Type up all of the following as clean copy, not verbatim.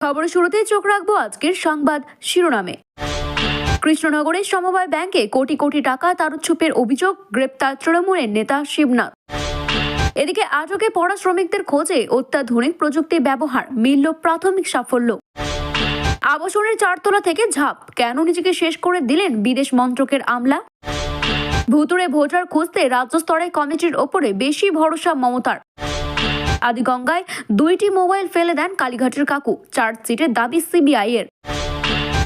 খবরের শুরুতেই চোখ রাখবো আজকের সংবাদ শিরোনামে। কৃষ্ণনগরের সমবায় ব্যাংকে কোটি কোটি টাকা তারুচ্ছুপের অভিযোগ, গ্রেপ্তার তৃণমূলের নেতা শিবনাথ। এদিকে আটকে পড়া শ্রমিকদের খোঁজে অত্যাধুনিক প্রযুক্তি ব্যবহার, মিলল প্রাথমিক সাফল্য। আবাসনের চারতলা থেকে ঝাঁপ, কেন নিজেকে শেষ করে দিলেন বিদেশ মন্ত্রকের আমলা। ভুতুড়ে ভোটার খুঁজতে রাজ্য স্তরে কমিটির ওপরে বেশি ভরসা মমতার। আদিগঙ্গায় 2টি মোবাইল ফেলে দেন কালীঘাটের কাকু, চার্জশিটের দাবি সিবিআই এর।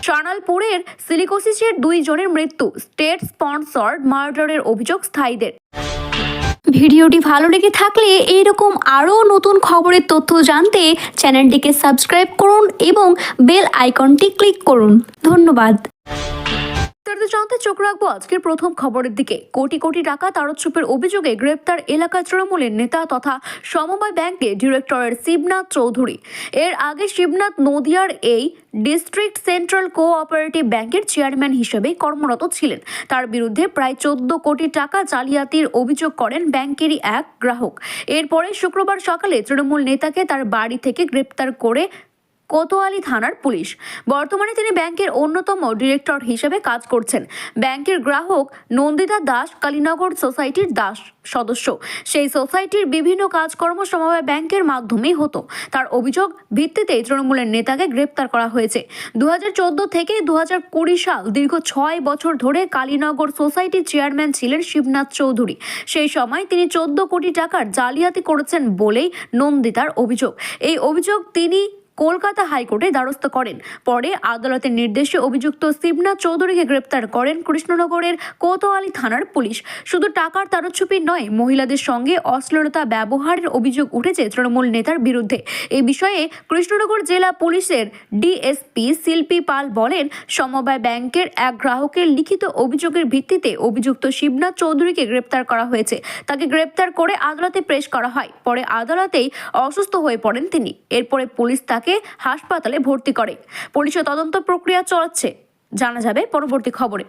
সানালপুরের সিলিকোসিসের 2 জনের মৃত্যু, স্টেট স্পন্সর্ড মার্ডারের অভিযোগ স্থায়ীদের। ভিডিওটি ভালো লেগে থাকলে এইরকম আরও নতুন খবরের তথ্য জানতে চ্যানেলটিকে সাবস্ক্রাইব করুন এবং বেল আইকনটি ক্লিক করুন। ধন্যবাদ। জানতে চোখ রাখবো আজকের প্রথম খবরের দিকে। কোটি কোটি টাকা তারুচ্ছুপের অভিযোগে গ্রেপ্তার এলাকার তৃণমূলের নেতা তথা সমবায় ব্যাংকের ডিরেক্টরের শিবনাথ চৌধুরী। এর আগে শিবনাথ নদিয়ার এই ডিস্ট্রিক্ট সেন্ট্রাল কোঅপারেটিভ ব্যাংকের চেয়ারম্যান হিসেবে কর্মরত ছিলেন। তার বিরুদ্ধে প্রায় 14 কোটি টাকা জালিয়াতির অভিযোগ করেন ব্যাংকেরই এক গ্রাহক। এরপরে শুক্রবার সকালে তৃণমূল নেতাকে তার বাড়ি থেকে গ্রেপ্তার করে কোতোয়ালি থানার পুলিশ। বর্তমানে তিনি ব্যাংকের অন্যতম ডিরেক্টর হিসেবে কাজ করছেন। ব্যাংকের গ্রাহক নন্দিতা দাস কালীনগর সোসাইটির সদস্য। সেই সোসাইটির বিভিন্ন কাজকর্ম সমবায় ব্যাংকের মাধ্যমেই হতো। তার অভিযোগ ভিত্তিতে তৃণমূলের নেতাকে গ্রেপ্তার করা হয়েছে। 2014 থেকে 2020 সাল, দীর্ঘ 6 বছর ধরে কালীনগর সোসাইটির চেয়ারম্যান ছিলেন শিবনাথ চৌধুরী। সেই সময় তিনি 14 কোটি টাকার জালিয়াতি করেছেন বলেই নন্দিতার অভিযোগ। এই অভিযোগ তিনি কলকাতা হাইকোর্টে দ্বারস্থ করেন। পরে আদালতের নির্দেশে অভিযুক্ত শিবনাথ চৌধুরীকে গ্রেপ্তার করেন কৃষ্ণনগরের কোতোয়ালি থানার পুলিশ। শুধু টাকার তারুচ্ছুপি নয়, মহিলাদের সঙ্গে অশ্লীলতা ব্যবহারের অভিযোগ উঠেছে তৃণমূল নেতার বিরুদ্ধে। এই বিষয়ে কৃষ্ণনগর জেলা পুলিশের ডিএসপি শিল্পী পাল বলেন, সমবায় ব্যাংকের এক গ্রাহকের লিখিত অভিযোগের ভিত্তিতে অভিযুক্ত শিবনাথ চৌধুরীকে গ্রেপ্তার করা হয়েছে। তাকে গ্রেপ্তার করে আদালতে পেশ করা হয়। পরে আদালতেই অসুস্থ হয়ে পড়েন তিনি। এরপরে পুলিশ তাকে হাসপাতালে ভর্তি করে। পুলিশের তদন্ত প্রক্রিয়া চলছে, জানা যাবে পরবর্তী খবরে।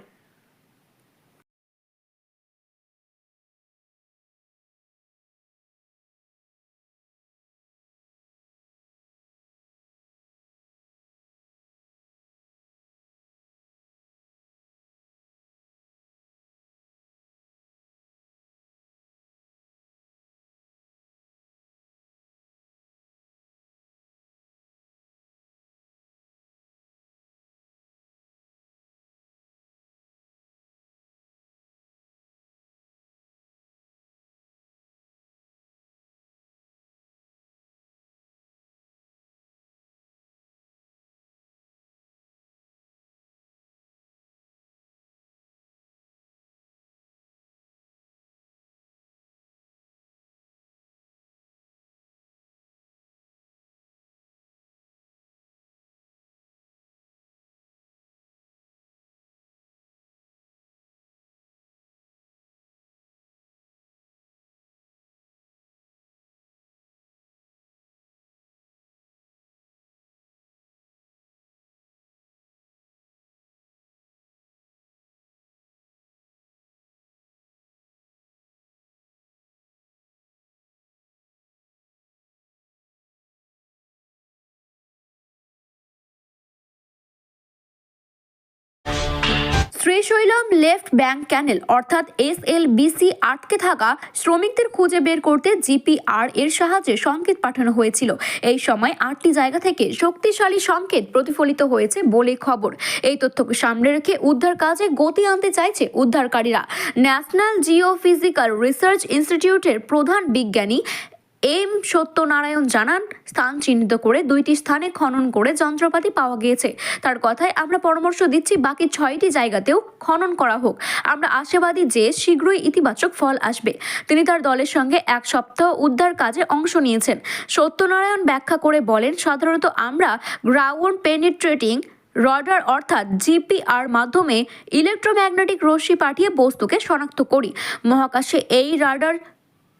শ্রীশৈলম লেফট ব্যাংক ক্যানেল অর্থাৎ SLBC আটকে থাকা শ্রমিকদের খুঁজে বের করতে GPR এর সাহায্যে সংকেত পাঠানো হয়েছিল। এই সময় 8টি জায়গা থেকে শক্তিশালী সংকেত প্রতিফলিত হয়েছে বলে খবর। এই তথ্যকে সামনে রেখে উদ্ধার কাজে গতি আনতে চাইছে উদ্ধারকারীরা। ন্যাশনাল জিওফিজিক্যাল রিসার্চ ইনস্টিটিউটের প্রধান বিজ্ঞানী এম সত্যনারায়ণ জানান, স্থান চিহ্নিত করে 2টি স্থানে খনন করে যন্ত্রপাতি পাওয়া গিয়েছে। তার কথায়, আমরা পরামর্শ দিচ্ছি বাকি 6টি জায়গাতেও খনন করা হোক। আমরা আশাবাদী যে শীঘ্রই ইতিবাচক ফল আসবে। তিনি তার দলের সঙ্গে 1 সপ্তাহ উদ্ধার কাজে অংশ নিয়েছেন। সত্যনারায়ণ ব্যাখ্যা করে বলেন, সাধারণত আমরা গ্রাউন্ড পেনিট্রেটিং রাডার অর্থাৎ GPR মাধ্যমে ইলেকট্রোম্যাগনেটিক রশ্মি পাঠিয়ে বস্তুকে শনাক্ত করি। মহাকাশে এই রাডার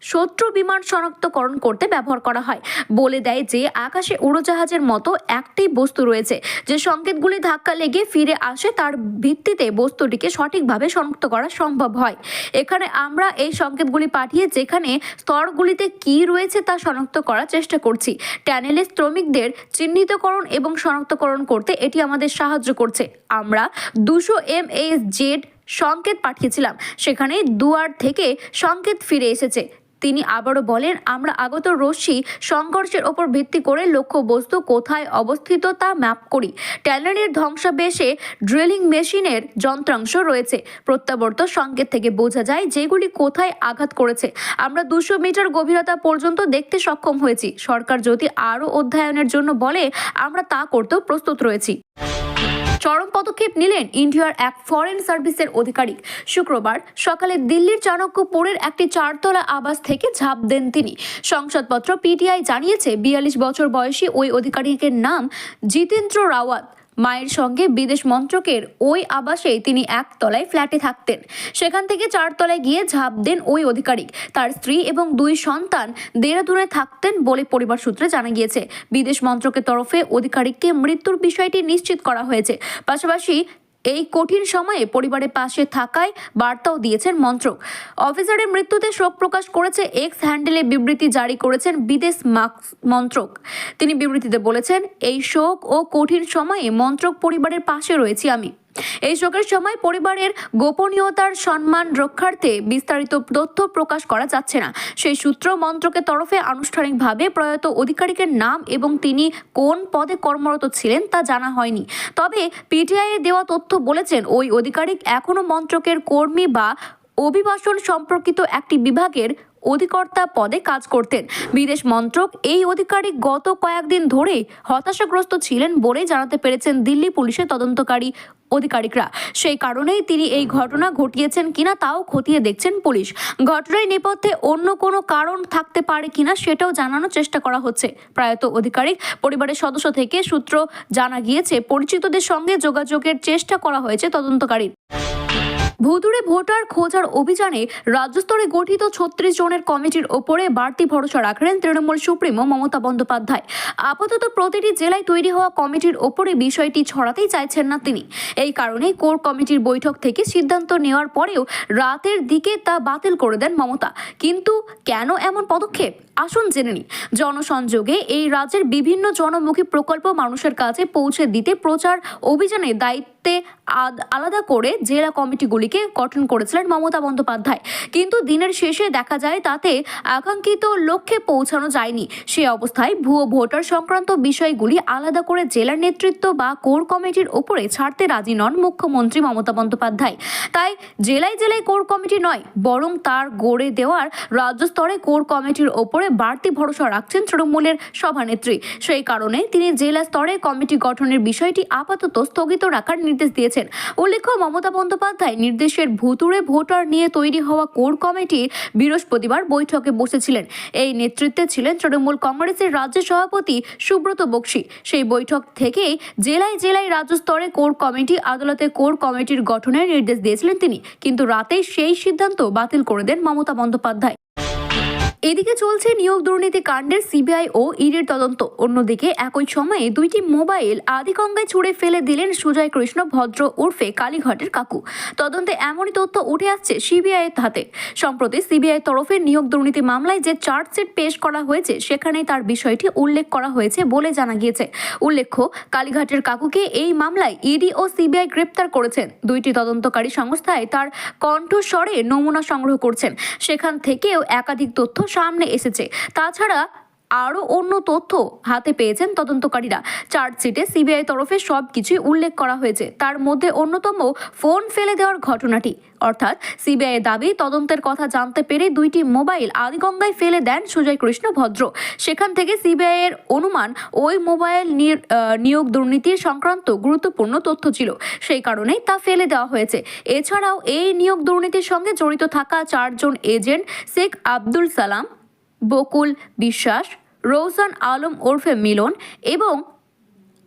শত্রু বিমান শনাক্তকরণ করতে ব্যবহার করা হয়। বলে দেয় যে আকাশে উড়োজাহাজের মতো একটি বস্তু রয়েছে, যে সংকেতগুলি ধাক্কা লেগে ফিরে আসে, তার ভিত্তিতে বস্তুটিকে সঠিকভাবে শনাক্ত করা সম্ভব হয়। এখানে আমরা এই সংকেতগুলি পাঠিয়ে যেখানে স্তরগুলিতে কি রয়েছে তা শনাক্ত করার চেষ্টা করছি। টানেলের শ্রমিকদের চিহ্নিতকরণ এবং শনাক্তকরণ করতে এটি আমাদের সাহায্য করছে। আমরা 200 MSZ সংকেত পাঠিয়েছিলাম, সেখানে দুয়ার থেকে সংকেত ফিরে এসেছে। তিনি আবারও বলেন, আমরা আগত রশ্মি সংঘর্ষের ওপর ভিত্তি করে লক্ষ্যবস্তু কোথায় অবস্থিত তা ম্যাপ করি। ট্যানেলের ধ্বংসাবশেষে ড্রিলিং মেশিনের যন্ত্রাংশ রয়েছে। প্রত্যাবর্ত সংকেত থেকে বোঝা যায় যেগুলি কোথায় আঘাত করেছে। আমরা 200 মিটার গভীরতা পর্যন্ত দেখতে সক্ষম হয়েছি। সরকার যদি আরও অধ্যয়নের জন্য বলে, আমরা তা করতেও প্রস্তুত রয়েছি। চরম পদক্ষেপ নিলেন ইন্ডিয়ার এক ফরেন সার্ভিসের আধিকারিক। শুক্রবার সকালে দিল্লির চাণক্যপুরের একটি 4তলা আবাস থেকে ঝাঁপ দেন তিনি। সংবাদপত্র পিটিআই জানিয়েছে, 42 বছর বয়সী ওই আধিকারিকের নাম জিতেন্দ্র রাওয়াত। মায়ের সঙ্গে বিদেশ মন্ত্রকের ওই আবাসে তিনি 1 তলায় ফ্ল্যাটে থাকতেন। সেখান থেকে 4 তলায় গিয়ে ঝাঁপ দেন ওই আধিকারিক। তার স্ত্রী এবং 2 সন্তান দেরাদুনে থাকতেন বলে পরিবার সূত্রে জানা গিয়েছে। বিদেশ মন্ত্রকের তরফে আধিকারিককে মৃত্যুর বিষয়টি নিশ্চিত করা হয়েছে। পাশাপাশি এই কঠিন সময়ে পরিবারের পাশে থাকায় বার্তাও দিয়েছেন মন্ত্রক। অফিসারের মৃত্যুতে শোক প্রকাশ করেছে এক্স হ্যান্ডেলে বিবৃতি জারি করেছেন বিদেশ মন্ত্রক। তিনি বিবৃতিতে বলেছেন, এই শোক ও কঠিন সময়ে মন্ত্রক পরিবারের পাশে রয়েছি আমি। এই শোকের সময় পরিবারের গোপনীয়তার সম্মান রক্ষার্থে বিস্তারিত তথ্য প্রকাশ করা যাচ্ছে না। সেই সূত্র মন্ত্রকের তরফে আনুষ্ঠানিকভাবে প্রয়াত আধিকারিকের নাম এবং তিনি কোন পদে কর্মরত ছিলেন তা জানা হয়নি। তবে পিটিআই এর দেওয়া তথ্য বলেছেন, ওই আধিকারিক এখনও মন্ত্রকের কর্মী বা অভিবাসন সম্পর্কিত একটি বিভাগের অধিকর্তা পদে কাজ করতেন। বিদেশ মন্ত্রক এই আধিকারিক গত কয়েকদিন ধরে হতাশাগ্রস্ত ছিলেন বলে জানাতে পেরেছেন দিল্লি পুলিশের তদন্তকারী আধিকারিকরা। সেই কারণেই তিনি এই ঘটনা ঘটিয়েছেন কিনা তাও খতিয়ে দেখছেন পুলিশ। ঘটনার নেপথ্যে অন্য কোনো কারণ থাকতে পারে কিনা সেটাও জানানোর চেষ্টা করা হচ্ছে। প্রয়াত আধিকারিক পরিবারের সদস্য থেকে সূত্র জানা গিয়েছে, পরিচিতদের সঙ্গে যোগাযোগের চেষ্টা করা হয়েছে তদন্তকারী। ভুতুড়ে ভোটার খোঁজার অভিযানে রাজ্য স্তরে গঠিত 36 জনের কমিটির ওপরে বাড়তি ভরসা রাখলেন তৃণমূল সুপ্রিমো মমতা বন্দ্যোপাধ্যায়। আপাতত প্রতিটি জেলায় তৈরি হওয়া কমিটির ওপরে বিষয়টি ছড়াতেই চাইছেন না তিনি। এই কারণেই কোর কমিটির বৈঠক থেকে সিদ্ধান্ত নেওয়ার পরেও রাতের দিকে তা বাতিল করে দেন মমতা। কিন্তু কেন এমন পদক্ষেপ, আসুন জেনে নিই। জনসংযোগে এই রাজ্যের বিভিন্ন জনমুখী প্রকল্প মানুষের কাছে পৌঁছে দিতে প্রচার অভিযানে দায়িত্বে আলাদা করে জেলা কমিটিগুলিকে গঠন করেছিলেন মমতা বন্দ্যোপাধ্যায়। কিন্তু দিনের শেষে দেখা যায় তাতে আকাঙ্ক্ষিত লক্ষ্যে পৌঁছানো যায়নি। সে অবস্থায় ভুয়ো ভোটার সংক্রান্ত বিষয়গুলি আলাদা করে জেলার নেতৃত্ব বা কোর কমিটির ওপরে ছাড়তে রাজি নন মুখ্যমন্ত্রী মমতা বন্দ্যোপাধ্যায়। তাই জেলায় জেলায় কোর কমিটি নয়, বরং তার গড়ে দেওয়ার রাজ্য স্তরে কোর কমিটির ওপরে বাড়তি ভরসা রাখছেন তৃণমূলের সভানেত্রী। সেই কারণে তিনি জেলা স্তরে কমিটি গঠনের বিষয়টি আপাতত স্থগিত রাখার নির্দেশ দিয়েছেন। উল্লেখ্য, মমতা বন্দ্যোপাধ্যায় নির্দেশের ভুতুড়ে ভোটার নিয়ে তৈরি হওয়া কোর কমিটি বৃহস্পতিবার বৈঠকে বসেছিলেন। এই নেতৃত্বে ছিলেন তৃণমূল কংগ্রেসের রাজ্য সভাপতি সুব্রত বক্সী। সেই বৈঠক থেকেই জেলায় জেলায় রাজ্য স্তরে কোর কমিটি, আদালতে কোর কমিটির গঠনের নির্দেশ দিয়েছিলেন তিনি। কিন্তু রাতেই সেই সিদ্ধান্ত বাতিল করে দেন মমতা বন্দ্যোপাধ্যায়। এদিকে চলছে নিয়োগ দুর্নীতি কাণ্ডের সিবিআই ও ইডির তদন্ত। অন্যদিকে একই সময়ে 2টি মোবাইল আদিগঙ্গায় ছুঁড়ে ফেলে দিলেন সুজয় কৃষ্ণ ভদ্র উর্ফে কালীঘাটের কাকু। তদন্তে এমনই তথ্য উঠে আসছে সিবিআই এর হাতে। সম্প্রতি সিবিআই তরফে নিয়োগ দুর্নীতি মামলায় যে চার্জশিট পেশ করা হয়েছে সেখানে তার বিষয়টি উল্লেখ করা হয়েছে বলে জানা গিয়েছে। উল্লেখ্য, কালীঘাটের কাকুকে এই মামলায় ইডি ও সিবিআই গ্রেপ্তার করেছেন। 2টি তদন্তকারী সংস্থায় তার কণ্ঠস্বরে নমুনা সংগ্রহ করছেন। সেখান থেকেও একাধিক তথ্য সামনে এসেছে। তাছাড়া আরও অন্য তথ্য হাতে পেয়েছেন তদন্তকারীরা। চার্জশিটে সিবিআই তরফে সবকিছুই উল্লেখ করা হয়েছে। তার মধ্যে অন্যতম ফোন ফেলে দেওয়ার ঘটনাটি। অর্থাৎ সিবিআই দাবি, তদন্তের কথা জানতে পেরে 2টি মোবাইল আদিগঙ্গায় ফেলে দেন সুজয় কৃষ্ণ ভদ্র। সেখান থেকে সিবিআই এর অনুমান ওই মোবাইল নিয়োগ দুর্নীতির সংক্রান্ত গুরুত্বপূর্ণ তথ্য ছিল, সেই কারণেই তা ফেলে দেওয়া হয়েছে। এছাড়াও এই নিয়োগ দুর্নীতির সঙ্গে জড়িত থাকা 4 জন এজেন্ট শেখ আব্দুল সালাম, বকুল বিশ্বাস, রৌশন আলম ওরফে মিলন এবং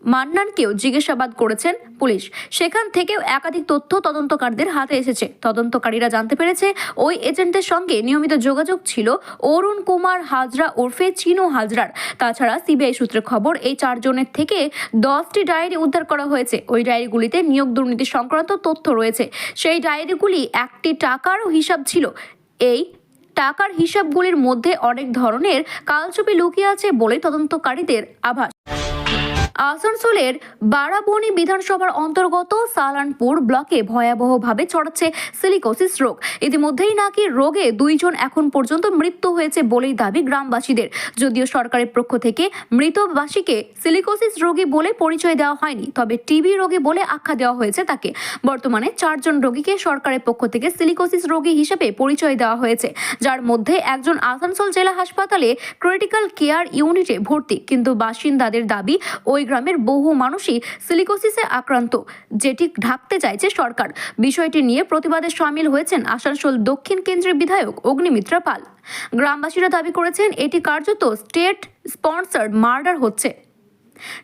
মান্নানকেও জিজ্ঞাসাবাদ করেছেন পুলিশ। সেখান থেকেও একাধিক তথ্য তদন্তকারীদের হাতে এসেছে। তদন্তকারীরা জানতে পেরেছে ওই এজেন্টের সঙ্গে নিয়মিত যোগাযোগ ছিল অরুণ কুমার হাজরা ওরফে চিনু হাজরার। তাছাড়া সিবিআই সূত্রে খবর, এই 4 জনের থেকে 10টি ডায়েরি উদ্ধার করা হয়েছে। ওই ডায়েরিগুলিতে নিয়োগ দুর্নীতি সংক্রান্ত তথ্য রয়েছে। সেই ডায়েরিগুলি একটি টাকারও হিসাব ছিল। এই টাকার হিসাবগুলির মধ্যে অনেক ধরনের কালছবি লুকিয়ে আছে বলে তদন্তকারীদের আভাস। আসানসোলের বারাবণী বিধানসভার অন্তর্গত সালানপুর ব্লকে ভয়াবহভাবে ছড়াচ্ছে সিলিকোসিস রোগ। ইতিমধ্যেই নাকি রোগে 2 জন এখন পর্যন্ত মৃত্যু হয়েছে বলেই দাবি গ্রামবাসীদের। যদিও সরকারের পক্ষ থেকে মৃতবাসীকে সিলিকোসিস রোগী বলে পরিচয় দেওয়া হয়নি, তবে টিবি রোগী বলে আখ্যা দেওয়া হয়েছে তাকে। বর্তমানে 4 জন রোগীকে সরকারের পক্ষ থেকে সিলিকোসিস রোগী হিসেবে পরিচয় দেওয়া হয়েছে, যার মধ্যে একজন আসানসোল জেলা হাসপাতালে ক্রিটিক্যাল কেয়ার ইউনিটে ভর্তি। কিন্তু বাসিন্দাদের দাবি, ওই গ্রামের বহু মানুষই সিলিকোসিসে আক্রান্ত, যেটি ঢাকতে চাইছে সরকার। বিষয়টি নিয়ে প্রতিবাদে সামিল হয়েছেন আসানসোল দক্ষিণ কেন্দ্রের বিধায়ক অগ্নিমিত্রা পাল। গ্রামবাসীরা দাবি করেছেন এটি কার্যত স্টেট স্পন্সর্ড মার্ডার হচ্ছে।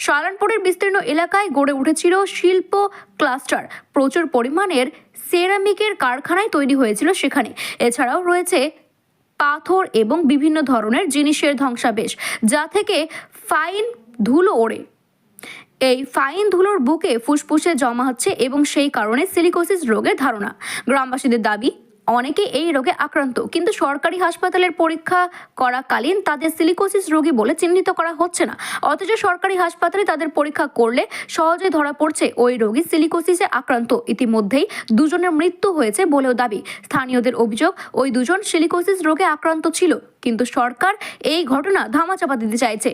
সালানপুরের বিস্তীর্ণ এলাকায় গড়ে উঠেছিল শিল্প ক্লাস্টার। প্রচুর পরিমাণের সেরামিকের কারখানায় তৈরি হয়েছিল সেখানে। এছাড়াও রয়েছে পাথর এবং বিভিন্ন ধরনের জিনিসের ধ্বংসাবশেষ, যা থেকে ফাইন ধুলো ওড়ে। এই ফাইন ধুলোর বুকে ফুসফুসে জমা হচ্ছে এবং সেই কারণে সিলিকোসিস রোগের ধারণা। গ্রামবাসীদের দাবি, অনেকে এই রোগে আক্রান্ত, কিন্তু সরকারি হাসপাতালের পরীক্ষা করাকালীন তাদের সিলিকোসিস রোগী বলে চিহ্নিত করা হচ্ছে না। অথচ সরকারি হাসপাতালে তাদের পরীক্ষা করলে সহজে ধরা পড়ছে ওই রোগী সিলিকোসিসে আক্রান্ত। ইতিমধ্যেই 2 জনের মৃত্যু হয়েছে বলেও দাবি। স্থানীয়দের অভিযোগ, ওই 2 জন সিলিকোসিস রোগে আক্রান্ত ছিল, কিন্তু সরকার এই ঘটনা ধামাচাপা দিতে চাইছে।